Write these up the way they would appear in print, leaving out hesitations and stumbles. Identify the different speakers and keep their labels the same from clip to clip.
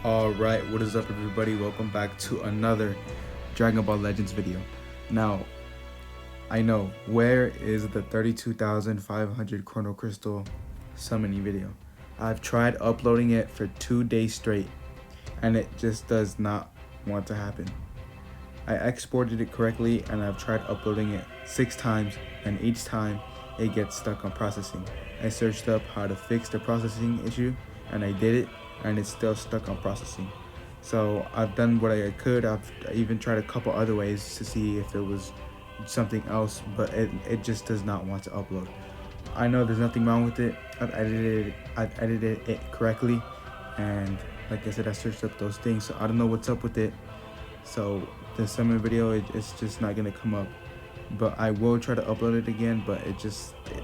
Speaker 1: Alright, what is up everybody? Welcome back to another Dragon Ball Legends video. Now, I know, where is the 32,500 Chrono Crystal summoning video? I've tried uploading it for 2 days straight, and it just does not want to happen. I exported it correctly, and I've tried uploading it 6 times, and each time it gets stuck on processing. I searched up how to fix the processing issue, and I did it, and it's still stuck on processing. So I've done what I could. I've even tried a couple other ways to see if it was something else, but it just does not want to upload. I know there's nothing wrong with it. I've edited it correctly, and like I said, I searched up those things, so I don't know what's up with it. So the summon video, it's just not gonna come up. But I will try to upload it again, but it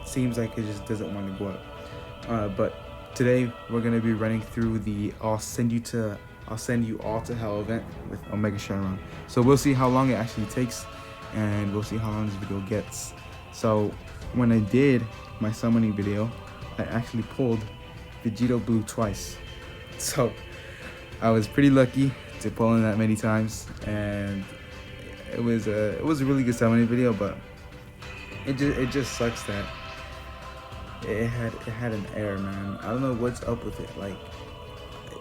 Speaker 1: seems like it just doesn't want to go up. But today we're gonna be running through the I'll send you all to hell event with Omega Shenron. So we'll see how long it actually takes, and we'll see how long this video gets. So when I did my summoning video, I actually pulled Vegito Blue twice. So I was pretty lucky to pull in that many times, and it was a really good summoning video, but it just sucks that it had an error, man. I don't know what's up with it. Like, I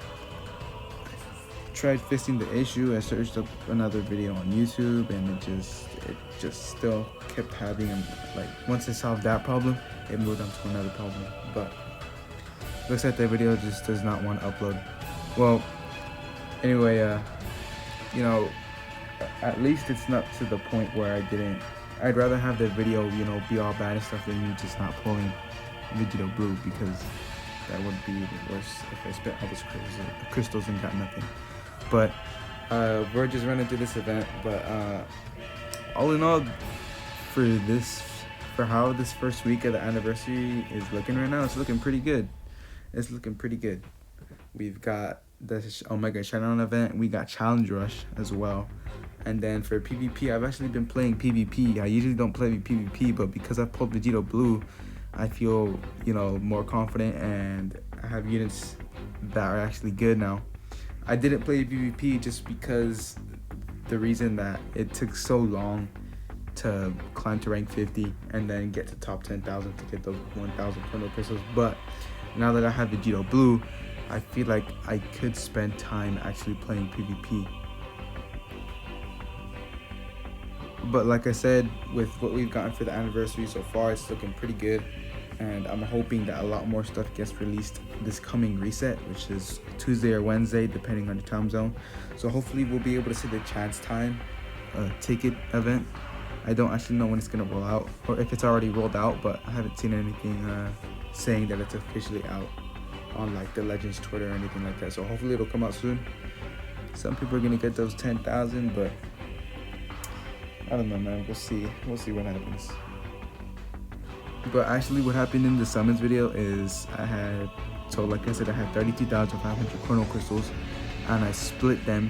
Speaker 1: tried fixing the issue. I searched up another video on YouTube, and it just still kept having like, once I solved that problem, it moved on to another problem. But looks like that video just does not want to upload. Well, anyway, you know, at least it's not to the point where I'd rather have the video, you know, be all bad and stuff than me just not pulling Vegito Blue, because that would be worse if I spent all those crystals and got nothing. But we're just running through this event. But all in all, for how this first week of the anniversary is looking right now, it's looking pretty good. We've got the Omega Shenron event. We got Challenge Rush as well. And then for PvP, I've actually been playing PvP. I usually don't play PvP, but because I pulled Vegito Blue, I feel, you know, more confident, and I have units that are actually good now. I didn't play PvP just because the reason that it took so long to climb to rank 50 and then get to top 10,000 to get those 1,000 Chrono Crystals. But now that I have Vegito Blue, I feel like I could spend time actually playing PvP. But like I said, with what we've gotten for the anniversary so far, it's looking pretty good. And I'm hoping that a lot more stuff gets released this coming reset, which is Tuesday or Wednesday, depending on the time zone. So hopefully we'll be able to see the Chance Time ticket event. I don't actually know when it's going to roll out, or if it's already rolled out, but I haven't seen anything saying that it's officially out on like the Legends Twitter or anything like that. So hopefully it'll come out soon. Some people are going to get those 10,000, but I don't know, man. We'll see what happens. But actually what happened in the summons video is like I said, I had 32,500 Chrono Crystals, and I split them.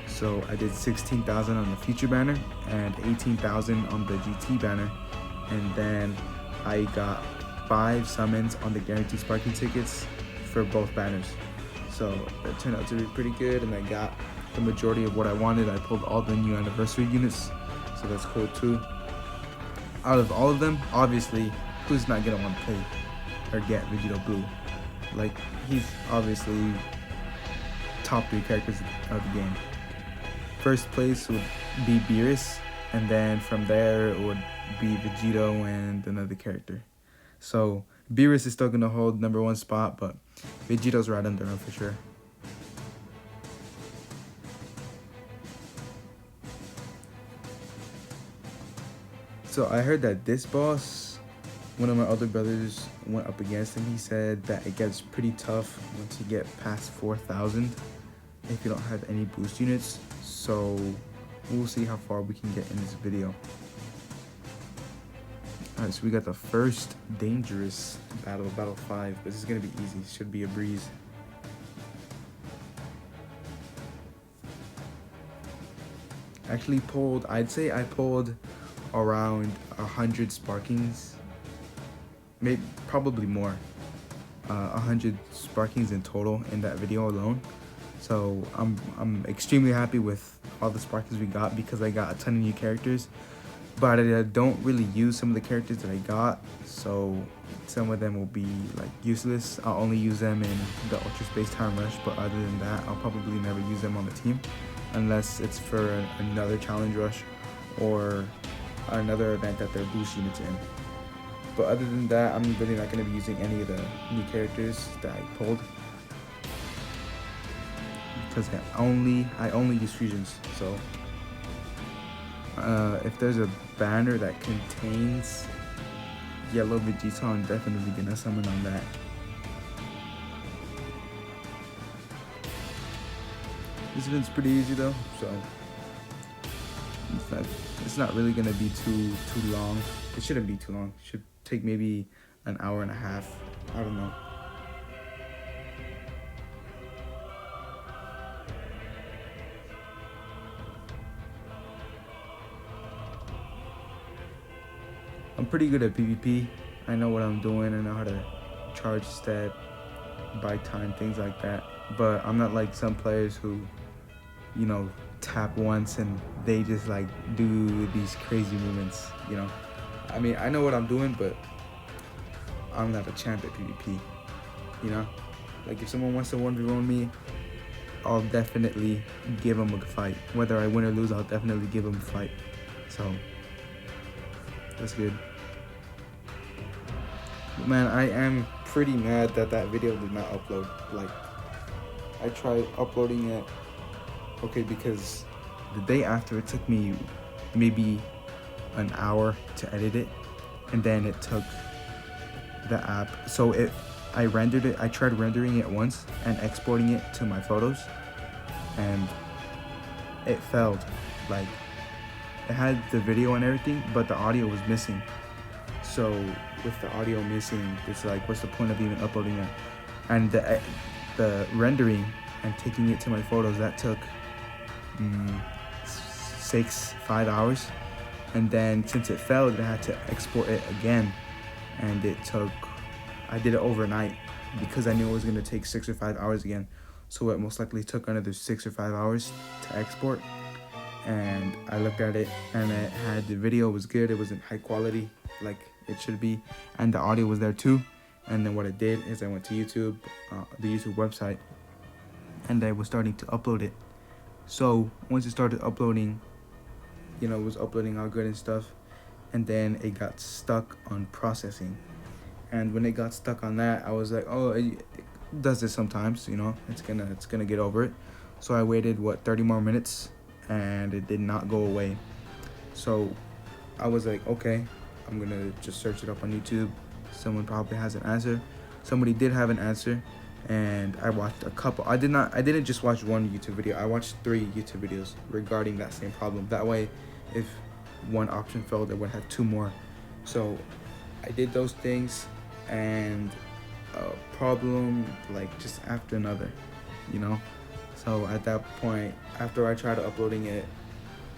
Speaker 1: So I did 16,000 on the Future banner and 18,000 on the GT banner. And then I got 5 summons on the guaranteed sparking tickets for both banners. So that turned out to be pretty good, and I got the majority of what I wanted. I pulled all the new anniversary units, so that's cool too. Out of all of them, obviously, who's not gonna want to play or get Vegito Blue? Like, he's obviously top 3 characters of the game. First place would be Beerus, and then from there it would be Vegito and another character. So Beerus is still gonna hold #1 spot, but Vegito's right under him for sure. So I heard that this boss, one of my other brothers went up against him. He said that it gets pretty tough once you get past 4,000 if you don't have any boost units. So we'll see how far we can get in this video. Alright, so we got the first dangerous battle 5. This is gonna be easy. Should be a breeze. Actually pulled, I'd say I pulled around 100 sparkings, maybe probably more, 100 sparkings in total in that video alone. So I'm extremely happy with all the sparklers we got, because I got a ton of new characters, but I don't really use some of the characters that I got, so some of them will be like useless. I'll only use them in the Ultra Space Time Rush, but other than that, I'll probably never use them on the team unless it's for another challenge rush or another event that their boost units in. But other than that, I'm really not going to be using any of the new characters that I pulled, because I only use fusions. So if there's a banner that contains yellow Vegeta, I'm definitely gonna summon on that. This event's pretty easy though, so it's not really gonna be too long. It shouldn't be too long. It should take maybe an hour and a half. I don't know. I'm pretty good at PvP. I know what I'm doing. I know how to charge step, buy time, things like that. But I'm not like some players who, you know, tap once and they just like do these crazy movements, you know. I mean, I know what I'm doing, but I'm not a champ at PvP, you know. Like if someone wants to 1v1 me, I'll definitely give them a fight. Whether I win or lose, I'll definitely give them a fight. So that's good. But man, I am pretty mad that that video did not upload. Like, I tried uploading it, okay, because the day after it took me maybe an hour to edit it, and then it took the app. So I rendered it. I tried rendering it once and exporting it to my photos, and it failed. Like, it had the video and everything, but the audio was missing. So with the audio missing, it's like, what's the point of even uploading it? And the rendering and taking it to my photos, that took 5 hours. And then since it failed, I had to export it again, and I did it overnight because I knew it was gonna take 6 or 5 hours again. So it most likely took another 6 or 5 hours to export. And I looked at it, and it had, the video was good. It wasn't high quality like it should be, and the audio was there too. And then what I did is I went to YouTube, the YouTube website, and I was starting to upload it. So once it started uploading, you know, it was uploading all good and stuff, and then it got stuck on processing. And when it got stuck on that, I was like, oh, it does this sometimes, you know, it's gonna get over it. So I waited 30 more minutes, and it did not go away. So I was like, okay, I'm gonna just search it up on YouTube. Someone probably has an answer. Somebody did have an answer, and I watched a couple. I didn't just watch one YouTube video. I watched 3 YouTube videos regarding that same problem. That way, if one option failed, I would have 2 more. So I did those things, and a problem like just after another, you know. So at that point, after I tried uploading it,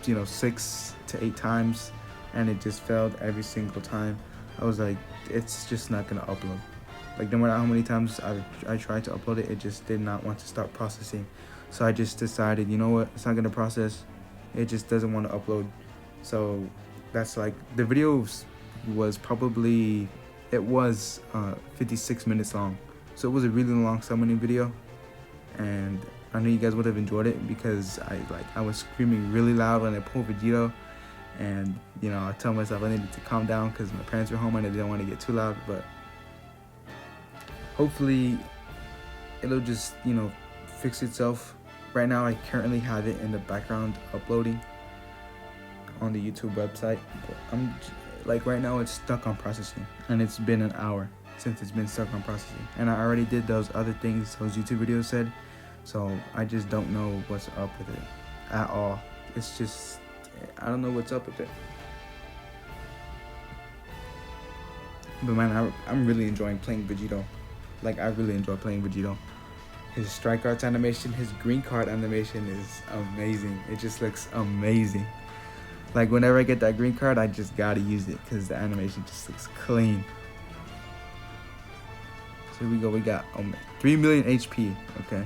Speaker 1: you know, 6 to 8 times, and it just failed every single time, I was like, it's just not gonna upload. Like, no matter how many times I tried to upload it, it just did not want to start processing. So I just decided, you know what, it's not gonna process. It just doesn't want to upload. So that's like, the video was probably, it was 56 minutes long. So it was a really long summoning video, and I know you guys would have enjoyed it because I was screaming really loud when I pulled Vegito, and you know, I tell myself I needed to calm down because my parents were home and I didn't want to get too loud. But hopefully it'll just, you know, fix itself. Right now I currently have it in the background uploading on the YouTube website. I'm like, right now it's stuck on processing, and it's been an hour since it's been stuck on processing, and I already did those other things those YouTube videos said. So I just don't know what's up with it at all. It's just, I don't know what's up with it. But man, I'm really enjoying playing Vegito. Like, I really enjoy playing Vegito. His strike arts animation, his green card animation is amazing. It just looks amazing. Like, whenever I get that green card, I just gotta use it because the animation just looks clean. So here we go, we got 3 million HP, okay.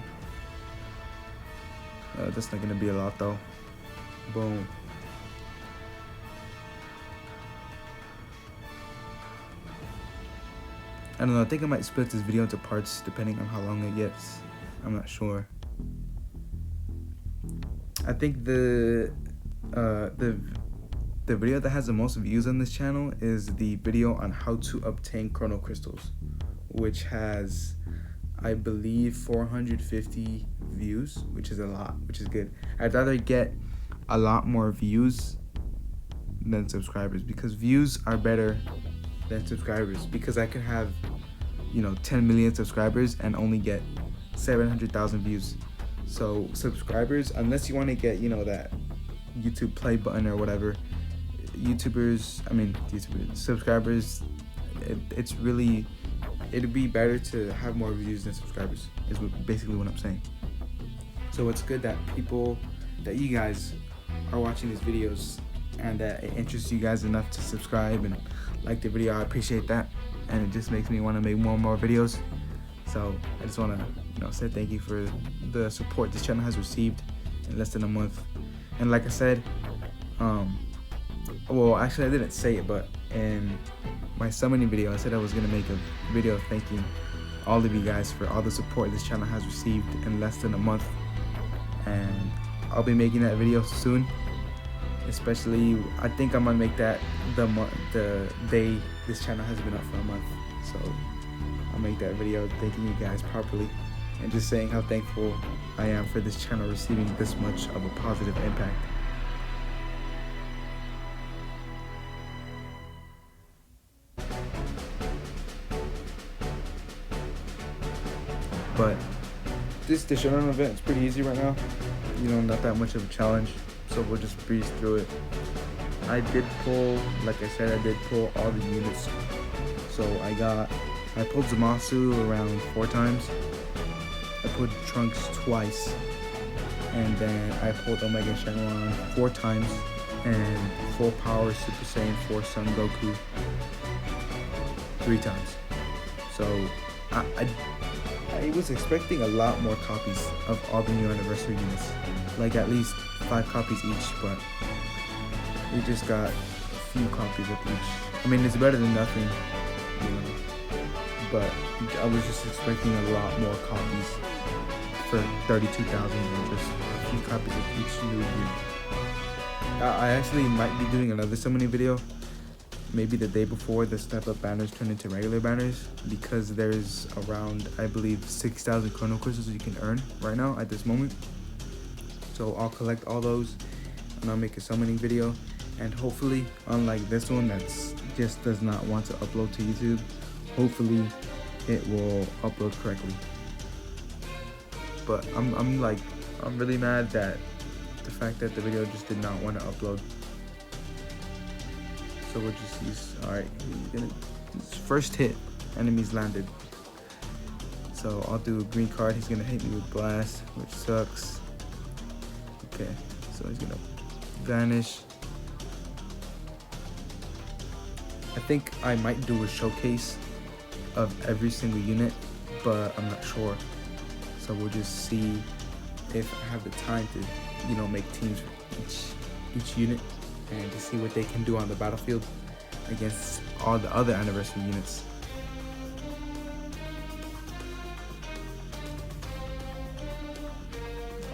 Speaker 1: That's not gonna be a lot though. Boom. I don't know, I think I might split this video into parts depending on how long it gets. I'm not sure. I think the video that has the most views on this channel is the video on how to obtain chrono crystals, which has, I believe, 450 views, which is a lot, which is good. I'd rather get a lot more views than subscribers, because views are better than subscribers, because I could have, you know, 10 million subscribers and only get 700,000 views. So subscribers, unless you want to get, you know, that YouTube play button or whatever, subscribers, it's really, it'd be better to have more views than subscribers, is basically what I'm saying. So it's good that you guys are watching these videos and that it interests you guys enough to subscribe and like the video. I appreciate that, and it just makes me want to make more and more videos. So I just want to, you know, say thank you for the support this channel has received in less than a month. And like I said, well, actually I didn't say it, but in my summoning video I said I was gonna make a video thanking all of you guys for all the support this channel has received in less than a month, and I'll be making that video soon. Especially, I think I'm gonna make that the day this channel has been up for a month. So I'll make that video thanking you guys properly and just saying how thankful I am for this channel receiving this much of a positive impact. But the Shenron event is pretty easy right now. You know, not that much of a challenge, so we'll just breeze through it. I did pull, like I said, I did pull all the units. So I pulled Zamasu around 4 times. I pulled Trunks twice, and then I pulled Omega Shenron 4 times, and full power Super Saiyan 4 Son Goku 3 times. So I was expecting a lot more copies of all the new anniversary units, like at least 5 copies each, but we just got a few copies of each. I mean, it's better than nothing, you know, but I was just expecting a lot more copies for 32,000 and just a few copies of each new unit. I actually might be doing another summoning video, maybe the day before the step up banners turn into regular banners, because there's around, I believe, 6,000 chrono crystals you can earn right now at this moment. So I'll collect all those and I'll make a summoning video, and hopefully, unlike this one that's just does not want to upload to YouTube, hopefully it will upload correctly. But I'm really mad that the fact that the video just did not want to upload. So we'll just use, alright, first hit, enemies landed. So I'll do a green card, he's gonna hit me with blast, which sucks. Okay, so he's gonna vanish. I think I might do a showcase of every single unit, but I'm not sure. So we'll just see if I have the time to, you know, make teams for each unit, and to see what they can do on the battlefield against all the other anniversary units.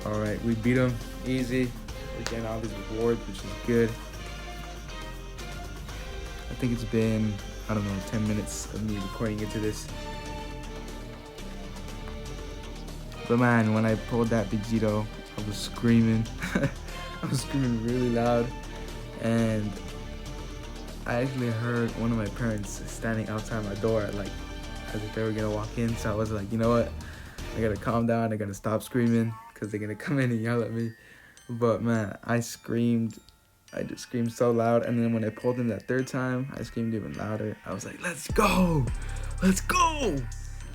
Speaker 1: Alright, we beat them easy. We're getting all these rewards, which is good. I think it's been, I don't know, 10 minutes of me recording into this. But man, when I pulled that Vegito, I was screaming. I was screaming really loud. And I actually heard one of my parents standing outside my door, like, as if they were gonna walk in. So I was like, you know what? I gotta calm down. I gotta stop screaming, because they're gonna come in and yell at me. But man, I just screamed so loud. And then when I pulled him that 3rd time, I screamed even louder. I was like, let's go! Let's go!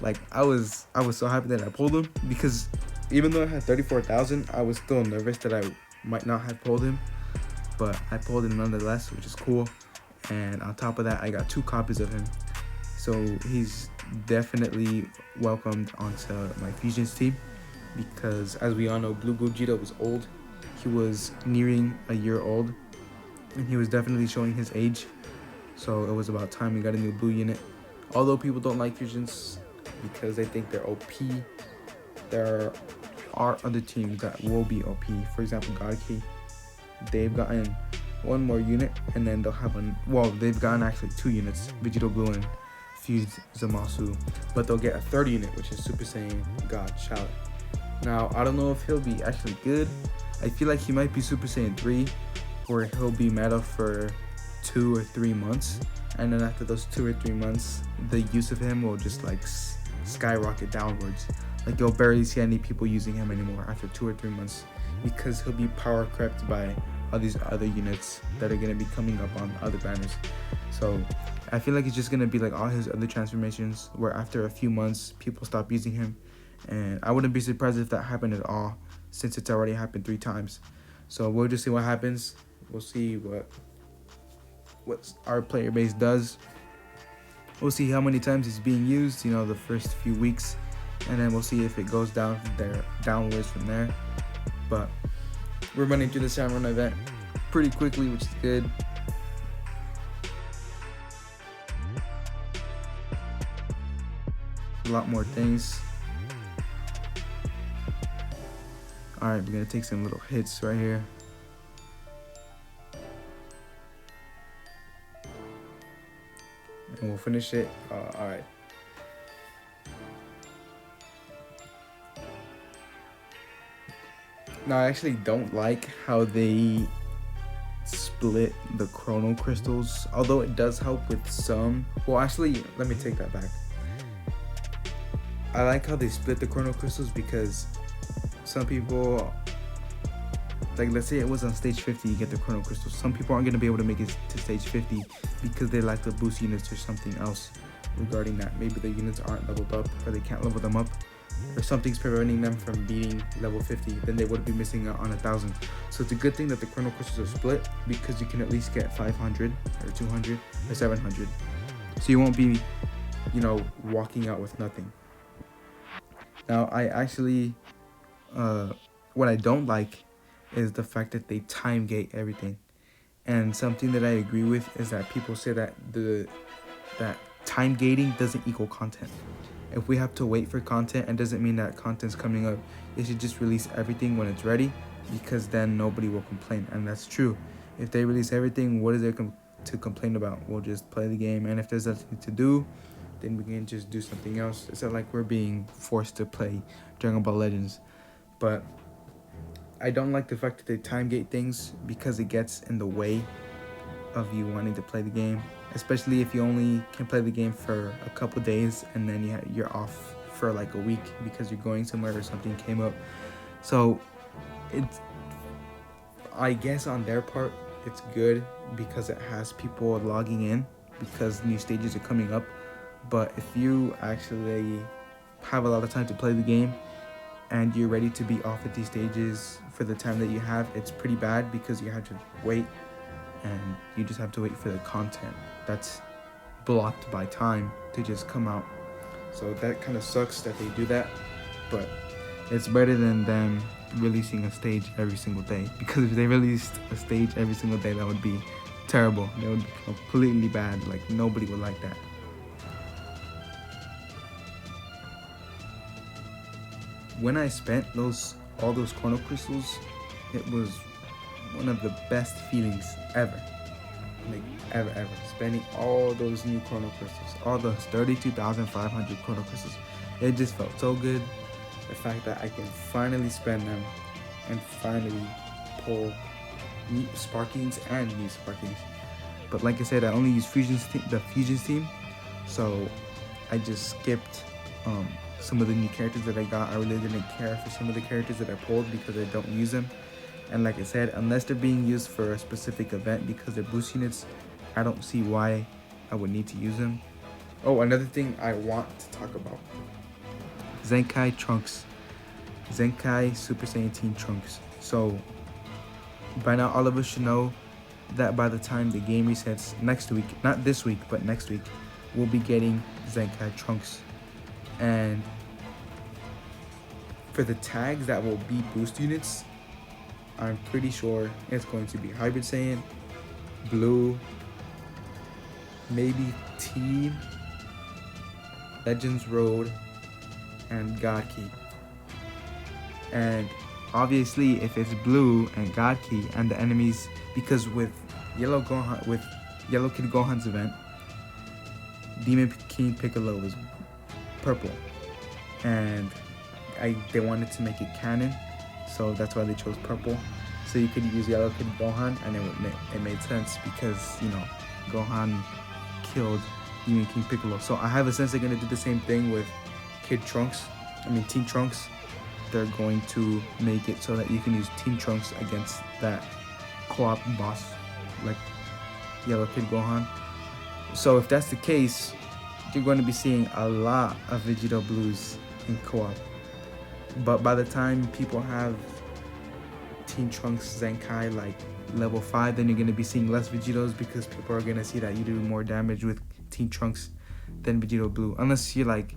Speaker 1: Like, I was so happy that I pulled him, because even though I had 34,000, I was still nervous that I might not have pulled him. But I pulled him nonetheless, which is cool. And on top of that, I got 2 copies of him. So he's definitely welcomed onto my Fusions team. because as we all know, Blue Gogeta was old. He was nearing a year old, and he was definitely showing his age. So it was about time we got a new blue unit. Although people don't like fusions because they think they're OP, there are other teams that will be OP. For example, Godkey, they've gotten one more unit, and then they'll have they've gotten actually 2 units, Vegito Blue and Fused Zamasu, but they'll get a 3rd unit, which is Super Saiyan God Shallot. Now, I don't know if he'll be actually good. I feel like he might be Super Saiyan 3, where he'll be meta for 2 or 3 months, and then after those 2 or 3 months, the use of him will just like skyrocket downwards. Like you'll barely see any people using him anymore after 2 or 3 months, because he'll be power crept by all these other units that are going to be coming up on other banners. So I feel like it's just going to be like all his other transformations, where after a few months people stop using him, and I wouldn't be surprised if that happened at all, since it's already happened 3 times. So we'll just see what happens. We'll see what our player base does. We'll see how many times it's being used, you know, the first few weeks, and then we'll see if it goes downwards from there. But we're running through the Shenron event pretty quickly, which is good. A lot more things. Alright, we're gonna take some little hits right here. And we'll finish it. Alright. Now, I actually don't like how they split the chrono crystals, although it does help with some. Well, actually, let me take that back. I like how they split the chrono crystals because some people, like let's say it was on stage 50, you get the chrono crystals. Some people aren't going to be able to make it to stage 50 because they lack the boost units or something else regarding that. Maybe the units aren't leveled up, or they can't level them up, or something's preventing them from beating level 50, then they would be missing out on 1,000. So it's a good thing that the chrono crystals are split, because you can at least get 500 or 200 or 700. So you won't be, you know, walking out with nothing. Now, I actually, what I don't like is the fact that they time gate everything. And something that I agree with is that people say that that time gating doesn't equal content. If we have to wait for content, it doesn't mean that content's coming up. They should just release everything when it's ready, because then nobody will complain. And that's true. If they release everything, what is there to complain about? We'll just play the game, and if there's nothing to do, then we can just do something else. It's not like we're being forced to play Dragon Ball Legends. But I don't like the fact that they time gate things, because it gets in the way of you wanting to play the game, especially if you only can play the game for a couple days and then you're off for like a week because you're going somewhere or something came up. So it's, I guess on their part, it's good because it has people logging in because new stages are coming up. But if you actually have a lot of time to play the game and you're ready to be off at these stages for the time that you have, it's pretty bad, because you have to wait, and you just have to wait for the content that's blocked by time to just come out. So that kind of sucks that they do that, but it's better than them releasing a stage every single day, because if they released a stage every single day, that would be terrible. That would be completely bad. Like, nobody would like that. When I spent all those chrono crystals, it was one of the best feelings ever. Like, ever. Spending all those new chrono crystals, all those 32,500 chrono crystals. It just felt so good. The fact that I can finally spend them and finally pull new Sparkings and new Sparkings. But like I said, I only use the Fusions team, so I just skipped some of the new characters that I got. I really didn't care for some of the characters that I pulled because I don't use them. And like I said, unless they're being used for a specific event because they're boost units, I don't see why I would need to use them. Oh, another thing I want to talk about. Zenkai Trunks. Zenkai Super Saiyan Team Trunks. So, by now all of us should know that by the time the game resets next week, not this week, but next week, we'll be getting Zenkai Trunks. And For the tags that will be boost units, I'm pretty sure it's going to be Hybrid Saiyan, Blue, maybe T, Legends Road, and God Key. And obviously, if it's Blue and God Key and the enemies, because with Yellow Kid Gohan's event, Demon King Piccolo was purple, and they wanted to make it canon, so that's why they chose purple. So you could use Yellow Kid Gohan, and it made sense because, you know, Gohan killed Demon King Piccolo. So I have a sense they're gonna do the same thing with Teen Trunks. They're going to make it so that you can use Teen Trunks against that co-op boss like Yellow Kid Gohan. So if that's the case, you're going to be seeing a lot of Vegito Blues in co-op. But by the time people have Teen Trunks Zenkai like level 5, then you're going to be seeing less Vegitos, because people are going to see that you do more damage with Teen Trunks than Vegito Blue, unless you like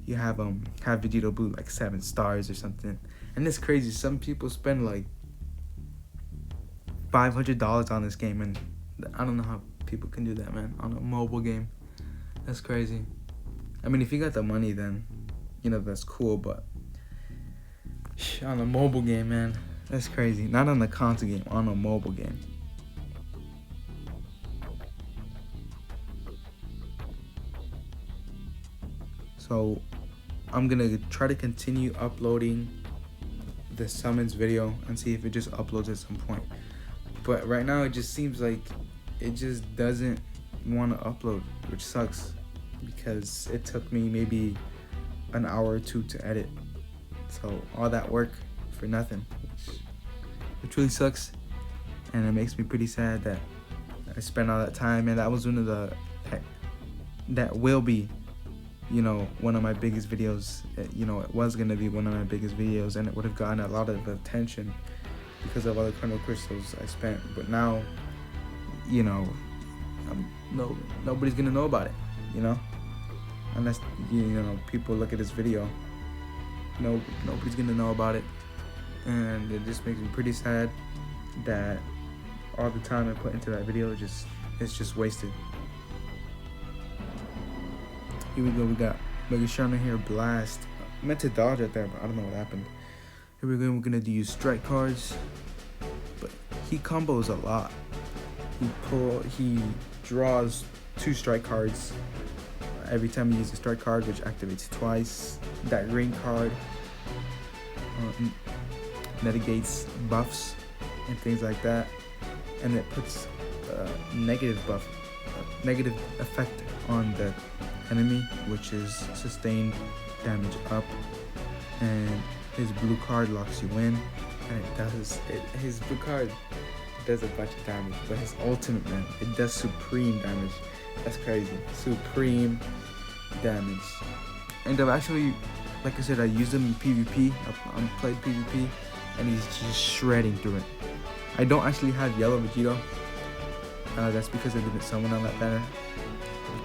Speaker 1: you have Vegito Blue like 7 stars or something. And it's crazy, some people spend like $500 on this game, and I don't know how people can do that, man, on a mobile game. That's crazy. I mean, if you got the money, then, you know, that's cool, but on a mobile game, man, that's crazy. Not on the console game, on a mobile game. So I'm gonna try to continue uploading the summons video and see if it just uploads at some point. But right now it just seems like it just doesn't want to upload, which sucks, because it took me maybe an hour or two to edit. So all that work for nothing, which really sucks, and it makes me pretty sad that I spent all that time, and that was one of that will be, you know, one of my biggest videos. You know, it was gonna be one of my biggest videos, and it would have gotten a lot of attention because of all the Chrono Crystals I spent. But now, you know, nobody's gonna know about it, you know, unless you know people look at this video. Nobody's gonna know about it, and it just makes me pretty sad that all the time I put into that video it's just wasted. Here we go, we got Omega Shenron here, Blast. I meant to dodge right there, but I don't know what happened. Here we go, we're gonna use strike cards, but he combos a lot. He draws 2 strike cards every time he uses a strike card, which activates twice. That green card negates buffs and things like that, and it puts negative effect on the enemy, which is sustained damage up, and his blue card locks you in, and his blue card does a bunch of damage, but his ultimate, man, it does supreme damage. That's crazy. Supreme damage. And I've actually, like I said, I used him in PvP. I've played PvP, and he's just shredding through it. I don't actually have Yellow Vegito. That's because I didn't summon on that banner,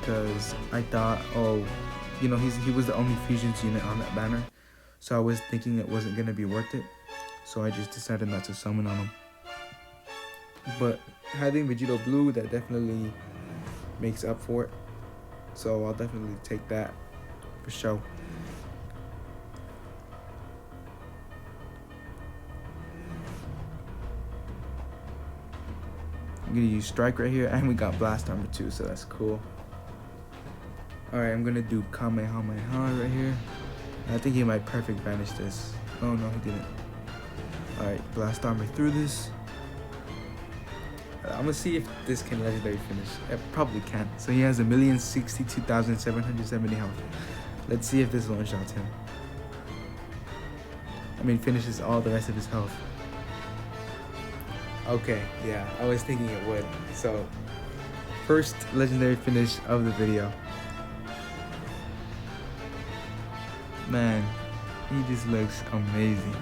Speaker 1: because I thought, oh, you know, he was the only fusions unit on that banner, so I was thinking it wasn't gonna be worth it, so I just decided not to summon on him. But having Vegito Blue, that definitely makes up for it, so I'll definitely take that for sure. I'm gonna use Strike right here, and we got Blast Armor too, so that's cool. Alright, I'm gonna do Kamehameha right here. I think he might perfect vanish this. Oh no, he didn't. Alright, Blast Armor through this. I'm gonna see if this can legendary finish. It probably can. So he has 1,062,770 health. Let's see if this one shots him. I mean, finishes all the rest of his health. Okay, yeah, I was thinking it would. So, first legendary finish of the video. Man, he just looks amazing.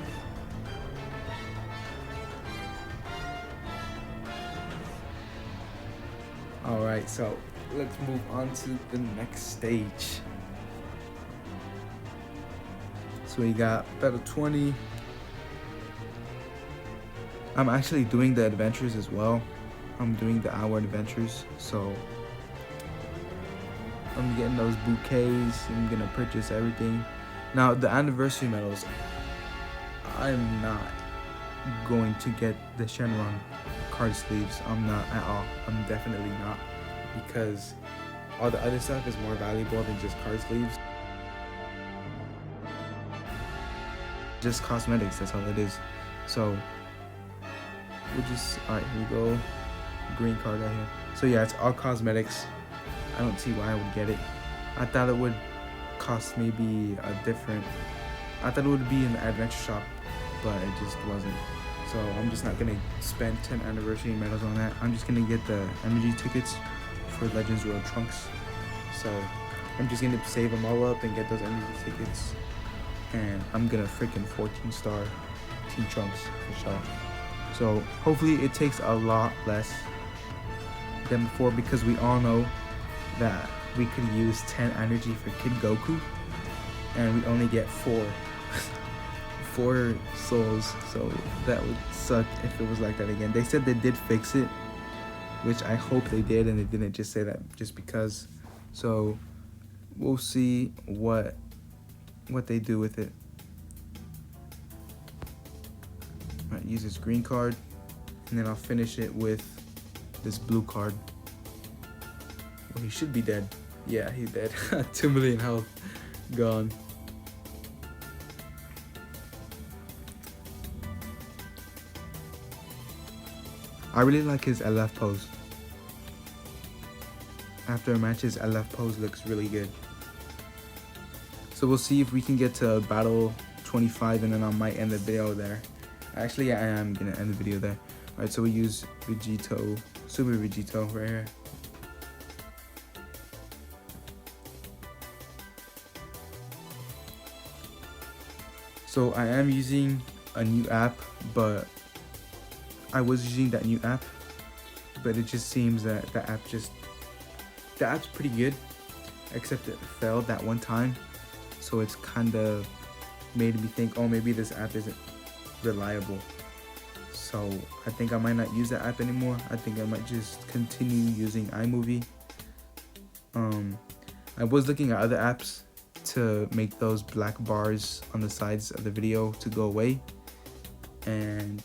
Speaker 1: Alright, so let's move on to the next stage. So we got battle 20. I'm actually doing the adventures as well. I'm doing the hour adventures, so I'm getting those bouquets. I'm gonna purchase everything. Now the anniversary medals, I'm not going to get the Shenron card sleeves. I'm not at all. I'm definitely not, because all the other stuff is more valuable than just card sleeves. Just cosmetics, that's all it is. So we'll just, alright, here we go. Green card right here. So yeah, it's all cosmetics. I don't see why I would get it. I thought it would cost maybe a different, I thought it would be in the adventure shop, but it just wasn't. So I'm just not gonna spend 10 anniversary medals on that. I'm just gonna get the energy tickets for Legends World Trunks. So I'm just gonna save them all up and get those energy tickets. And I'm gonna freaking 14-star Team Trunks for sure. So hopefully it takes a lot less than before, because we all know that we could use 10 energy for Kid Goku and we only get 4 souls. So that would suck if it was like that again. They said they did fix it, which I hope they did, and they didn't just say that just because. So we'll see what they do with it. Alright, use this green card, and then I'll finish it with this blue card. Well, he should be dead. Yeah, he's dead. 2 million health gone. I really like his LF pose. After matches, LF pose looks really good. So we'll see if we can get to battle 25, and then I might end the video there. Actually, I am gonna end the video there. Alright, so we use Vegito, Super Vegito right here. So I am using a new app, but I was using that new app, but it just seems that the app's pretty good, except it failed that one time. So it's kind of made me think, oh, maybe this app isn't reliable. So I think I might not use that app anymore. I think I might just continue using iMovie. I was looking at other apps to make those black bars on the sides of the video to go away, and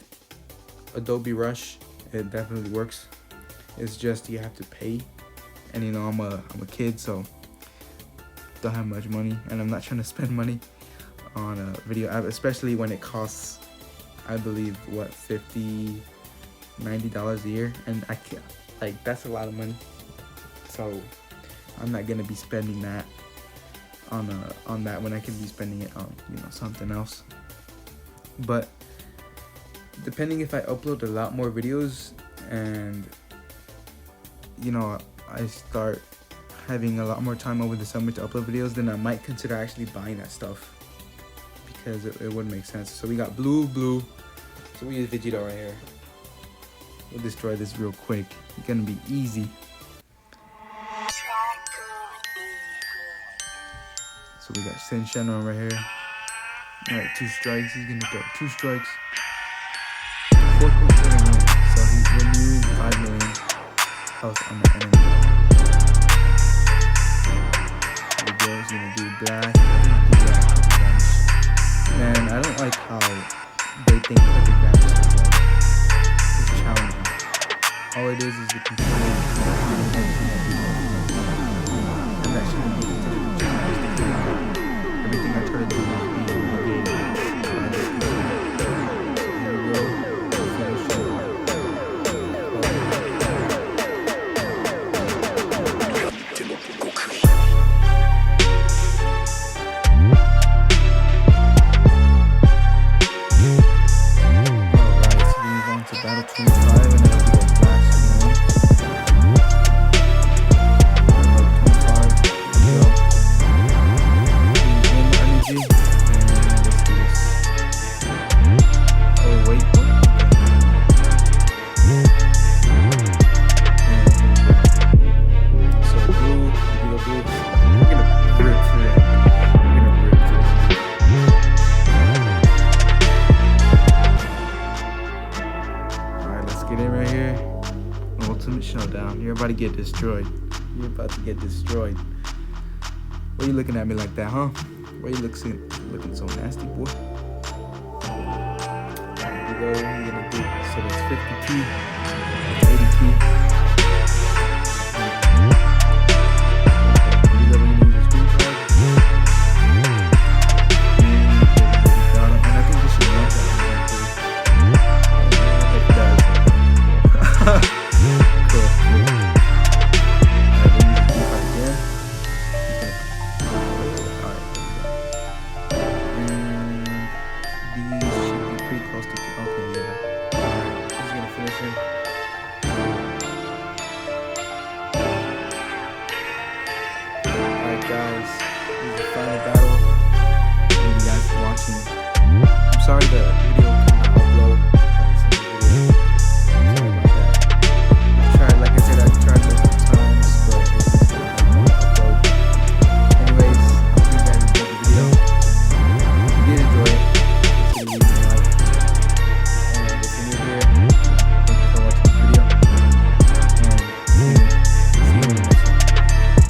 Speaker 1: Adobe Rush, it definitely works. It's just you have to pay, and you know, I'm a kid, so don't have much money, and I'm not trying to spend money on a video app, especially when it costs, I believe, what, $50, $90 a year, and I can't, like, that's a lot of money. So I'm not gonna be spending that on that when I can be spending it on, you know, something else. But depending if I upload a lot more videos and, you know, I start having a lot more time over the summer to upload videos, then I might consider actually buying that stuff, because it would make sense. So we got blue. So we use Vegito right here. We'll destroy this real quick. It's gonna be easy. So we got Shenron right here. Alright, 2 strikes. He's gonna throw 2 strikes. 4.7 million. So we're nearing 5 million health on the enemy. Here we go. He's gonna do blast. Man, I don't like how they think perfect damage is challenging. All it is the control, and that shouldn't be everything I try to do is being negated by this control. Here we go. Finish it. Alright, so we move on to battle 25, and then we go blast 1. 25, here we go. Snow down. You're about to get destroyed. You're about to get destroyed. Why you looking at me like that, huh? Why you looking so nasty, boy? Here we go. We're gonna do so that's 52, 82. Guys, this is the final battle. Thank you guys for watching. I'm sorry that